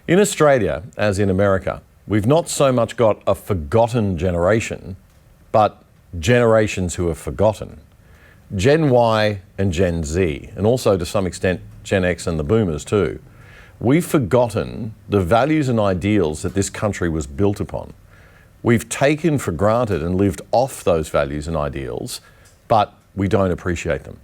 In Australia, as in America, we've not so much got a forgotten generation, but generations who have forgotten. Gen Y and Gen Z, and also to some extent Gen X and the boomers too. We've forgotten the values and ideals that this country was built upon. We've taken for granted and lived off those values and ideals, but we don't appreciate them.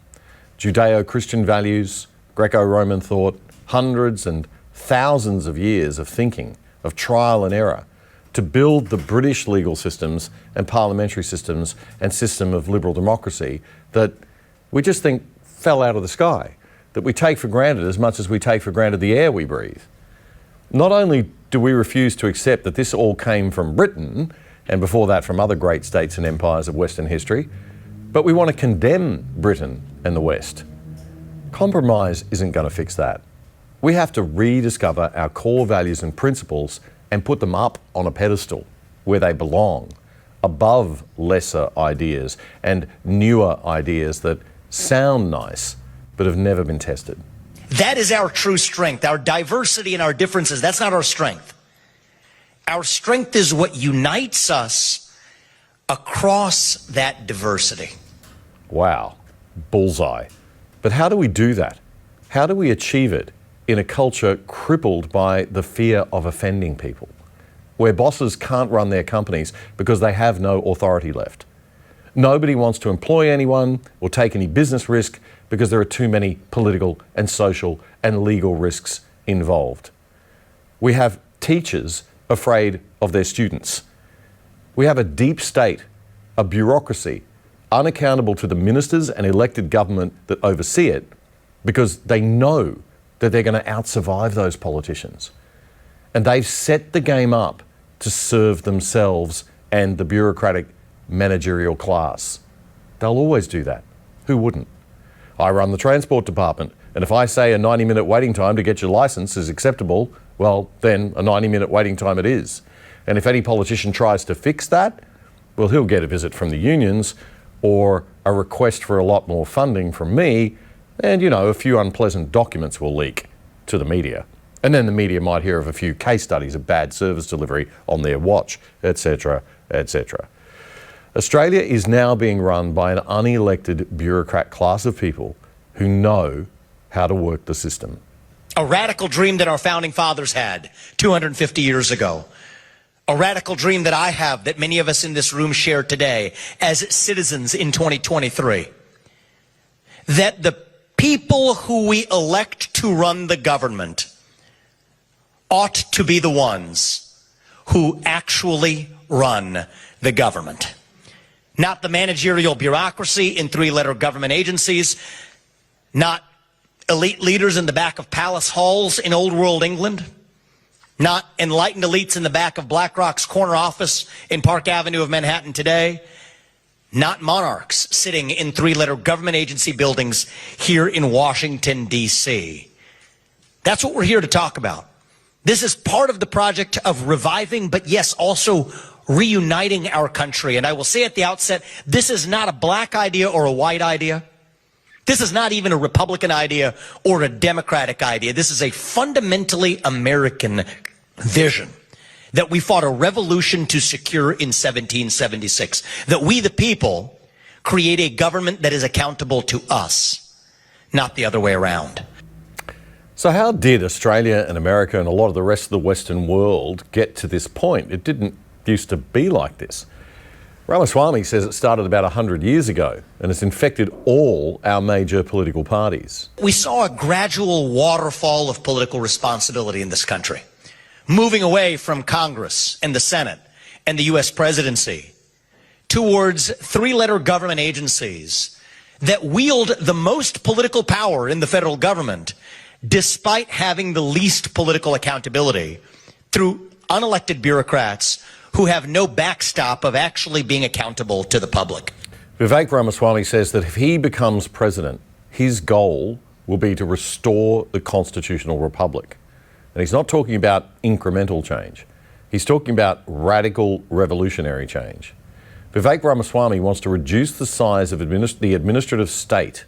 Judeo-Christian values, Greco-Roman thought, hundreds and thousands of years of thinking, of trial and error, to build the British legal systems and parliamentary systems and system of liberal democracy that we just think fell out of the sky, that we take for granted as much as we take for granted the air we breathe. Not only do we refuse to accept that this all came from Britain, and before that from other great states and empires of Western history, but we want to condemn Britain and the West. Compromise isn't going to fix that. We have to rediscover our core values and principles and put them up on a pedestal where they belong, above lesser ideas and newer ideas that sound nice but have never been tested. That is our true strength, our diversity and our differences. That's not our strength. Our strength is what unites us across that diversity. Wow, bullseye. But how do we do that? How do we achieve it in a culture crippled by the fear of offending people, where bosses can't run their companies because they have no authority left? Nobody wants to employ anyone or take any business risk because there are too many political and social and legal risks involved. We have teachers afraid of their students. We have a deep state, a bureaucracy, unaccountable to the ministers and elected government that oversee it because they know that they're going to out-survive those politicians. And they've set the game up to serve themselves and the bureaucratic managerial class. They'll always do that. Who wouldn't? I run the transport department, and if I say a 90-minute waiting time to get your license is acceptable, well, then a 90-minute waiting time it is. And if any politician tries to fix that, well, he'll get a visit from the unions or a request for a lot more funding from me, and, a few unpleasant documents will leak to the media. And then the media might hear of a few case studies of bad service delivery on their watch, etc., etc. Australia is now being run by an unelected bureaucrat class of people who know how to work the system. A radical dream that our founding fathers had 250 years ago. A radical dream that I have, that many of us in this room share today as citizens in 2023. That the people who we elect to run the government ought to be the ones who actually run the government. Not the managerial bureaucracy in three-letter government agencies, not elite leaders in the back of palace halls in old world England, not enlightened elites in the back of BlackRock's corner office in Park Avenue of Manhattan today, not monarchs sitting in three-letter government agency buildings here in Washington, D.C. That's what we're here to talk about. This is part of the project of reviving, but yes, also reuniting our country. And I will say at the outset, this is not a black idea or a white idea. This is not even a Republican idea or a Democratic idea. This is a fundamentally American vision that we fought a revolution to secure in 1776. That we, the people, create a government that is accountable to us, not the other way around. So how did Australia and America and a lot of the rest of the Western world get to this point? It didn't used to be like this. Ramaswamy says it started about 100 years ago and it's infected all our major political parties. We saw a gradual waterfall of political responsibility in this country, moving away from Congress and the Senate and the U.S. presidency towards three-letter government agencies that wield the most political power in the federal government despite having the least political accountability through unelected bureaucrats who have no backstop of actually being accountable to the public. Vivek Ramaswamy says that if he becomes president, his goal will be to restore the constitutional republic. And he's not talking about incremental change. He's talking about radical revolutionary change. Vivek Ramaswamy wants to reduce the size of the administrative state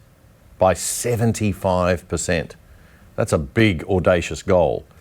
by 75%. That's a big, audacious goal.